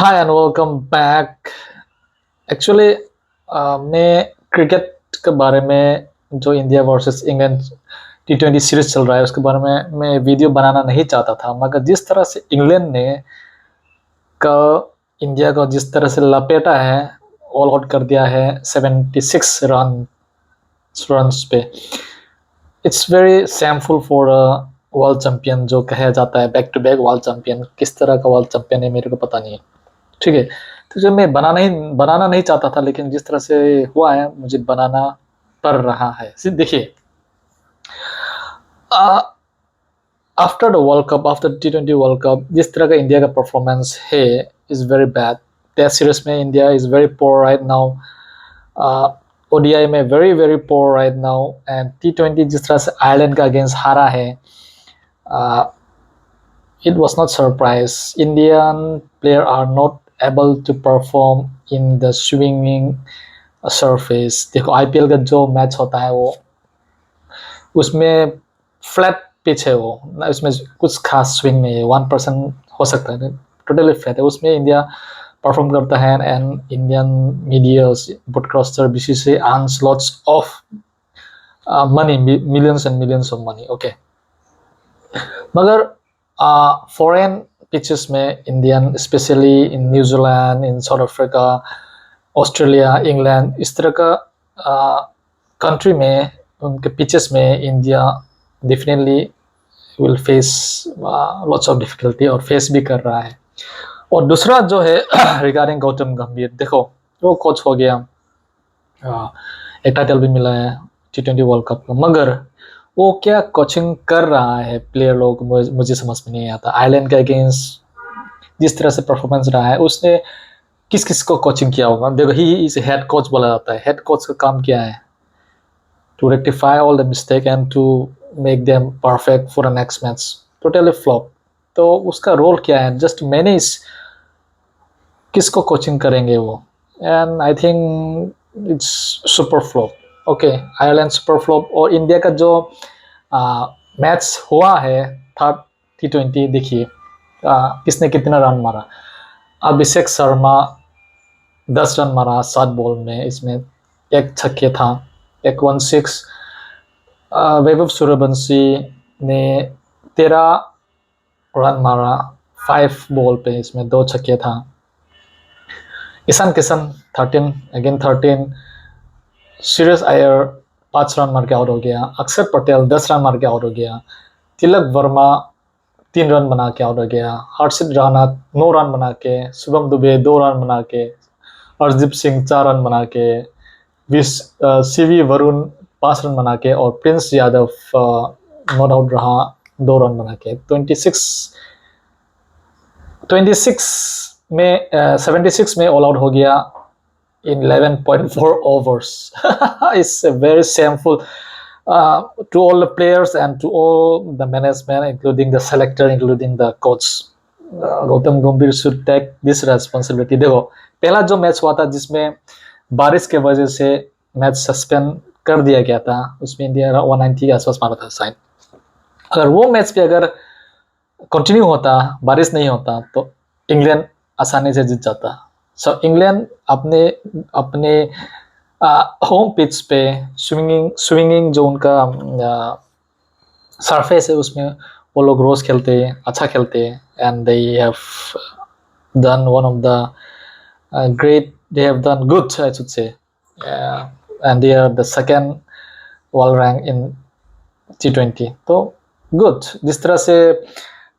Hi and welcome back. Actually मैं cricket के बारे में जो India versus England T20 series चल रहा है उसके बारे में मैं वीडियो बनाना नहीं चाहता था, मगर जिस तरह से इंग्लैंड ने का इंडिया को जिस तरह से लपेटा है, ऑल आउट कर दिया है 76 रन्स पे। It's very shameful for world champion जो कहा जाता है, back to back world champion. किस तरह का वर्ल्ड चैंपियन है मेरे को पता नहीं है, ठीक है। तो जो मैं बनाना नहीं चाहता था, लेकिन जिस तरह से हुआ है मुझे बनाना पड़ रहा है। देखिए, after the world cup, after T20 world cup, जिस तरह का इंडिया का परफॉर्मेंस है is very bad. Test series में India is very poor right now, ODI में very very poor right now, and T20 जिस तरह से आयरलैंड का अगेंस्ट हारा है, it was not surprise. Indian player are not able to perform in the swinging surface. देखो IPL का जो मैच होता है वो उसमें फ्लैट पिच है, वो उसमें कुछ खास स्विंग नहीं है, 1% हो सकता है, टोटली फ्लैट है। उसमें इंडिया परफॉर्म करता है and Indian medias broadcaster BCCI earns lots of money, millions and millions of money, okay. मगर फॉरेन पिचेस में Indian, specially in New Zealand, in south Africa, Australia, England, इस तरह का कंट्री में उनके पिचेस में India definitely will face lots of difficulty, और face भी कर रहा है। और दूसरा जो है रिगार्डिंग गौतम गंभीर, देखो वो कोच हो गया, एक टाइटल भी मिला है T20 वर्ल्ड कप का, मगर वो क्या कोचिंग कर रहा है प्लेयर लोग, मुझे समझ में नहीं आता। आयरलैंड के अगेंस्ट जिस तरह से परफॉर्मेंस रहा है, उसने किस किस को कोचिंग किया होगा। देखो, ही इज हेड कोच बोला जाता है। हेड कोच का काम क्या है? To rectify all the mistake and to make them perfect for the next match. Totally flop. तो उसका रोल क्या है? Just manage. किसको कोचिंग करेंगे वो? And I think it's super flop. Okay, Ireland super flop. और इंडिया का जो मैच हुआ है थर्ड T20, देखिए किसने कितना रन मारा। अभिषेक शर्मा 10 रन मारा 7 बॉल में, इसमें एक छक्के था, एक 1-6। वैभव सूर्यवंशी ने 13 रन मारा 5 बॉल पे, इसमें 2 छक्के था। ईशान किशन 13, अगेन 13। श्रेयस अय्यर 5 रन मार के आउट हो गया। अक्षर पटेल 10 रन मार के आउट हो गया। तिलक वर्मा 3 रन बना के आउट हो गया। हर्षित राणा 9 रन बना के, शुभम दुबे 2 रन बना के, हरदीप सिंह 4 रन बना के, सीवी वरुण 5 रन बना के, और प्रिंस यादव नॉट आउट रहा 2 रन बना के। 26 में 76 में ऑल आउट हो गया in 11.4 overs. It's very shameful to all the players and to all the management, including the selector, including the coach. Gautam गंभीर should take this responsibility. देखो, पहला जो मैच हुआ था जिसमें बारिश के वजह से मैच सस्पेंड कर दिया गया था, उसमें इंडिया 190 के आसपास मारा था साइन। अगर वो मैच पे अगर कंटिन्यू होता, बारिश नहीं होता, तो इंग्लैंड आसानी से जीत जाता। सो इंग्लैंड अपने अपने होम पिच पे स्विंगिंग जो उनका सरफेस है, उसमें वो लोग रोज खेलते हैं, अच्छा खेलते हैं, and they have done one of the great, they have done good, I should say, and they are the second world rank in T20। तो गुड। जिस तरह से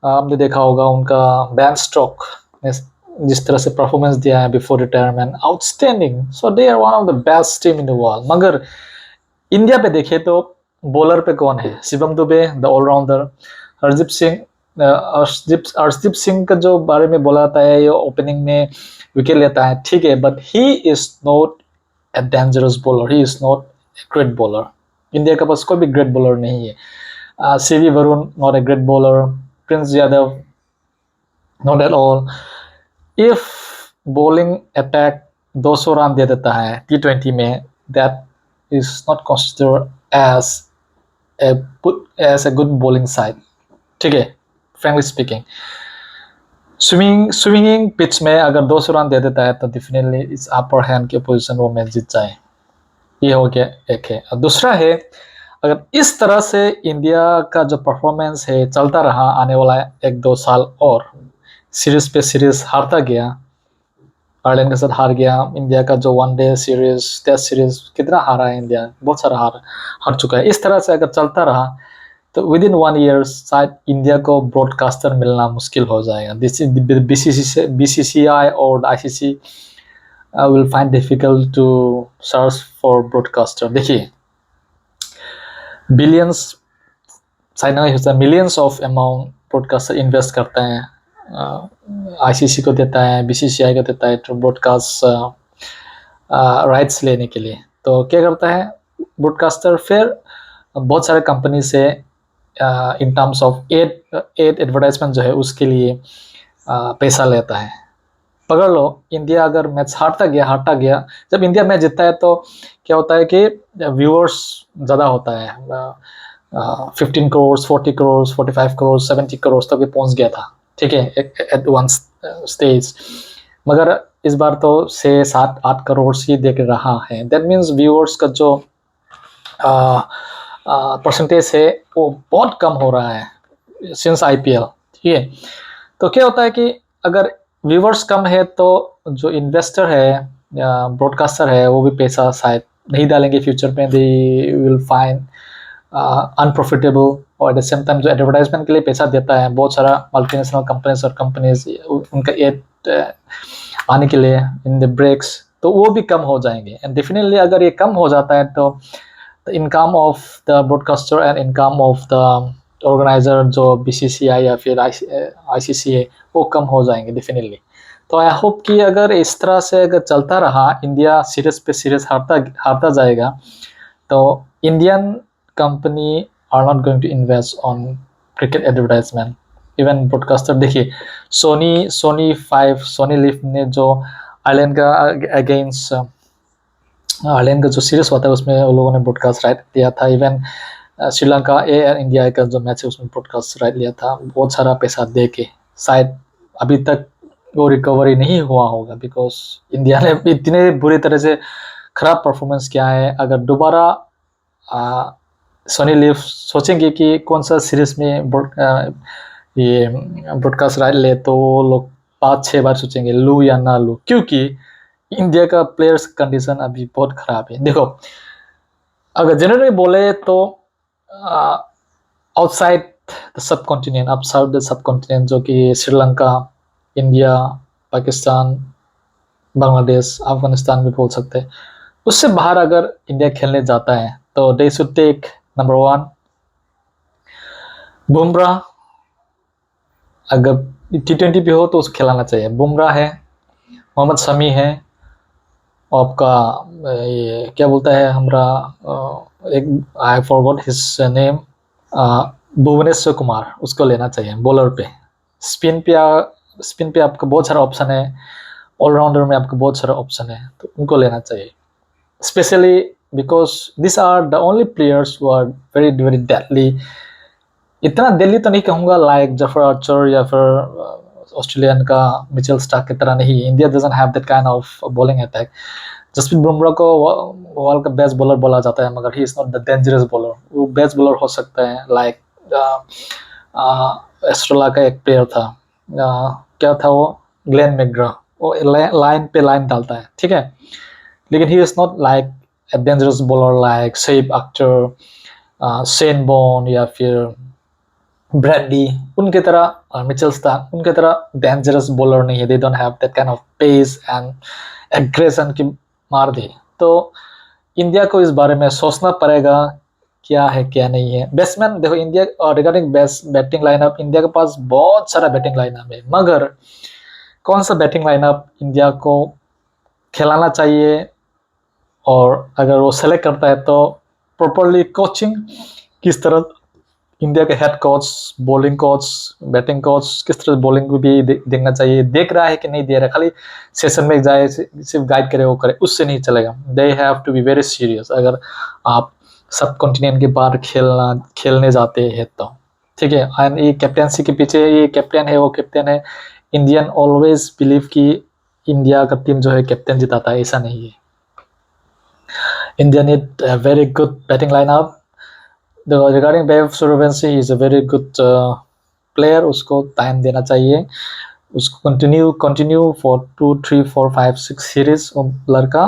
आपने देखा होगा उनका बैन स्ट्रोक ने जिस तरह से परफॉर्मेंस दिया है before retirement, outstanding. So they are one of the best team in the world. मगर इंडिया पे देखे तो बॉलर पे कौन है? शिवम दुबे द ऑलराउंडर, हरदीप सिंह, अर्शदीप सिंह का जो बारे में बोला जाता है ये ओपनिंग में विकेट लेता है, ठीक है, but he is not a dangerous bowler, he is not a great bowler. India के पास कोई भी ग्रेट बॉलर नहीं है। CV Varun not a great bowler, Prince Yadav not at all. If bowling attack 200 run दे देता है T20 में, that is not considered as a good bowling side, ठीक है, फ्रेंकली स्पीकिंग। स्विंगिंग पिच में अगर 200 रन दे देता है तो डेफिनेटली इस अपर हैंड की पोजीशन वो मैच जीत जाए। ये हो गया एक है। और दूसरा है, अगर इस तरह से इंडिया का जो परफॉर्मेंस है चलता रहा आने वाला 1-2 साल और सीरीज पे सीरीज हारता गया, आयरलैंड के साथ हार गया, इंडिया का जो वनडे सीरीज टेस्ट सीरीज कितना हारा है इंडिया, बहुत सारा हार चुका है। इस तरह से अगर चलता रहा तो विद इन 1 ईयर शायद इंडिया को ब्रॉडकास्टर मिलना मुश्किल हो जाएगा। बीसीसीआई और ICC will find difficult to search for broadcaster. देखिए बिलियंस शायद नहीं होता, millions of amount broadcaster invest करते हैं, आईसीसी को देता है, बीसीसीआई को देता है तो ब्रॉडकास्ट राइट्स लेने के लिए। तो क्या करता है ब्रॉडकास्टर, फिर बहुत सारे कंपनी से in terms of ad advertisement जो है उसके लिए पैसा लेता है। पकड़ लो इंडिया अगर मैच हारता गया, जब इंडिया मैच जीतता है तो क्या होता है कि व्यूअर्स ज़्यादा होता है, 15 करोड़ 40 करोड़ 45 करोड़ 70 करोड़ तक भी पहुंच गया था, ठीक है, एट वन स्टेज। मगर इस बार तो 6-7-8 करोड़ ही देख रहा है। दैट मीन्स व्यूअर्स का जो परसेंटेज है वो बहुत कम हो रहा है सिंस आईपीएल, ठीक है। तो क्या होता है कि अगर व्यूअर्स कम है तो जो इन्वेस्टर है ब्रॉडकास्टर है वो भी पैसा शायद नहीं डालेंगे फ्यूचर में, दे विल फाइंड अनप्रॉफिटेबल। और एट द सेम टाइम जो एडवर्टाइजमेंट के लिए पैसा देता है बहुत सारा मल्टीनेशनल कंपनीज और कंपनीज उनका एड आने के लिए इन द ब्रेक्स, तो वो भी कम हो जाएंगे। एंड डेफिनेटली अगर ये कम हो जाता है तो the income of the broadcaster and income of the organiser जो बीसीसीआई या फिर आईसीसी है वो कम हो जाएंगे डेफिनेटली। तो आई होप कि अगर इस तरह से अगर चलता रहा, इंडिया सीरीज पे सीरीज हारता जाएगा, तो Indian company are not going to invest on cricket advertisement. Even broadcaster देखिए सोनी लिव ने जो आयरलैंड का अगेंस्ट आयरलैंड का जो सीरीज होता है उसमें वो लोगों ने ब्रॉडकास्ट राइट दिया था। इवन श्रीलंका एयर इंडिया का जो मैच है उसमें ब्रॉडकास्ट राइट लिया था बहुत सारा पैसा दे के। शायद अभी तक वो रिकवरी नहीं हुआ होगा बिकॉज इंडिया ने इतने बुरी तरह से खराब परफॉर्मेंस किया है। अगर दोबारा सोनी लिव सोचेंगे कि कौन सा सीरीज में ये ब्रॉडकास्ट राइट ले तो वो लोग 5-6 बार सोचेंगे लूँ या ना लूँ, क्योंकि इंडिया का प्लेयर्स कंडीशन अभी बहुत खराब है। देखो अगर जनरली बोले तो outside the sub continent, outside the sub continent जो कि श्रीलंका, इंडिया, पाकिस्तान, बांग्लादेश, अफगानिस्तान भी बोल सकते हैं, उससे बाहर अगर इंडिया खेलने जाता है तो they should take number 1 Bumrah. अगर T20 भी हो तो उसको खिलाना चाहिए। बुमराह है, मोहम्मद शमी है, आपका ये क्या बोलता है हमारा एक I forgot his name, Bhuvneshwar Kumar, उसको लेना चाहिए बॉलर पे। स्पिन पे आपका बहुत सारा ऑप्शन है, ऑलराउंडर में आपका बहुत सारा ऑप्शन है, तो उनको लेना चाहिए। Specially because this are the only players who are very very deadly. इतना डेडली तो नहीं कहूँगा लाइक जफर आर्चर या फिर ऑस्ट्रेलियन का मिचेल स्टार्क की तरह नहीं। India doesn't have that kind of bowling attack. Jasprit Bumrah को वर्ल्ड का बेस्ट बॉलर बोला जाता है, मगर he is not the dangerous bowler. वो बेस्ट बॉलर हो सकता है लाइक ऑस्ट्रेलिया का एक प्लेयर था, क्या था वो, ग्लेन मैकग्रा, वो लाइन पे लाइन डालता है, ठीक है, लेकिन ही is not like a dangerous bowler like Shoaib Akhtar, Shane born या फिर ब्रैडली, उनके तरह मिचेल स्टार्क उनके तरह डेंजरस बॉलर नहीं है। They don't have that kind of pace and aggression की मार दे। तो इंडिया को इस बारे में सोचना पड़ेगा क्या है क्या नहीं है। बैट्समैन देखो India regarding best batting lineup, India के पास बहुत सारा बैटिंग लाइनअप है, मगर कौन सा बैटिंग लाइनअप इंडिया को खिलाना चाहिए और अगर वो सेलेक्ट करता है तो प्रॉपरली कोचिंग किस तरह, इंडिया के head coach, bowling coach, batting coach किस तरह बॉलिंग को भी देखना चाहिए, देख रहा है कि नहीं दे रहा, खाली सेशन में जाए सिर्फ गाइड करे वो करे, उससे नहीं चलेगा। They have to be very serious अगर आप सब कॉन्टिनेंट के बाहर खेलने जाते हैं तो, ठीक है। एंड ये कैप्टेंसी के पीछे ये कैप्टन है वो कैप्टन है, इंडियन ऑलवेज बिलीव कि इंडिया का टीम जो है कैप्टन जिताता है, ऐसा नहीं है। India need a very good batting lineup. Regarding Vaibhav Suryavanshi, he is a very good player. उसको टाइम देना चाहिए, उसको कंटिन्यू फॉर 2 3 4 5 6 सीरीज लड़का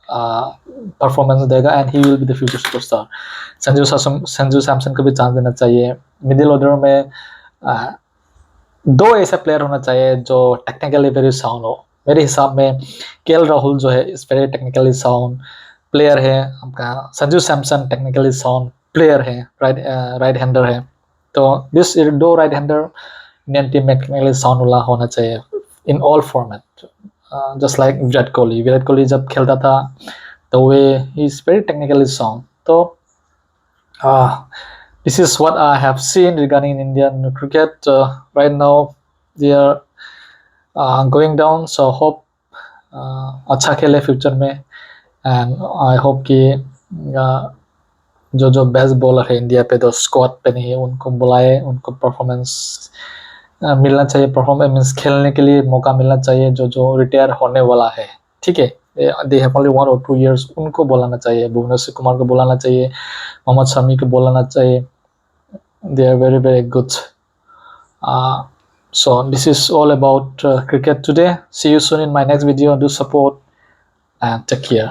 परफॉर्मेंस देगा and he will be the future superstar. Sanju Samson को भी चांस देना चाहिए। मिडिल ऑर्डर में दो ऐसे प्लेयर होना चाहिए जो टेक्निकली वेरी साउंड हो। मेरे हिसाब में केएल राहुल जो है इस वेरी टेक्निकली साउंड प्लेयर है। आपका Sanju Samson technically sound player है, राइट हैंडर है। तो this two right hander Indian team में टेक्निकली साउंड वाला होना चाहिए in all format. Just like Virat Kohli जब खेलता था तो वे he is very technically sound. तो this is what I have seen regarding Indian cricket. Right now they are going down, so hope अच्छा खेले फ्यूचर में एंड आई होप कि जो बेस्ट बॉलर है इंडिया पे, जो स्क्वाड पे नहीं है, उनको बुलाए, उनको परफॉर्मेंस मिलना चाहिए। परफॉर्मेंस मीन्स खेलने के लिए मौका मिलना चाहिए जो रिटायर होने वाला है, ठीक है। They have only 1 or 2 years, उनको बुलाना चाहिए। भुवनेश्वर कुमार को बुलाना चाहिए, मोहम्मद शमी को बुलाना चाहिए। They are very, very good. So this is all about cricket today. See you soon in my next video. Do support and take care.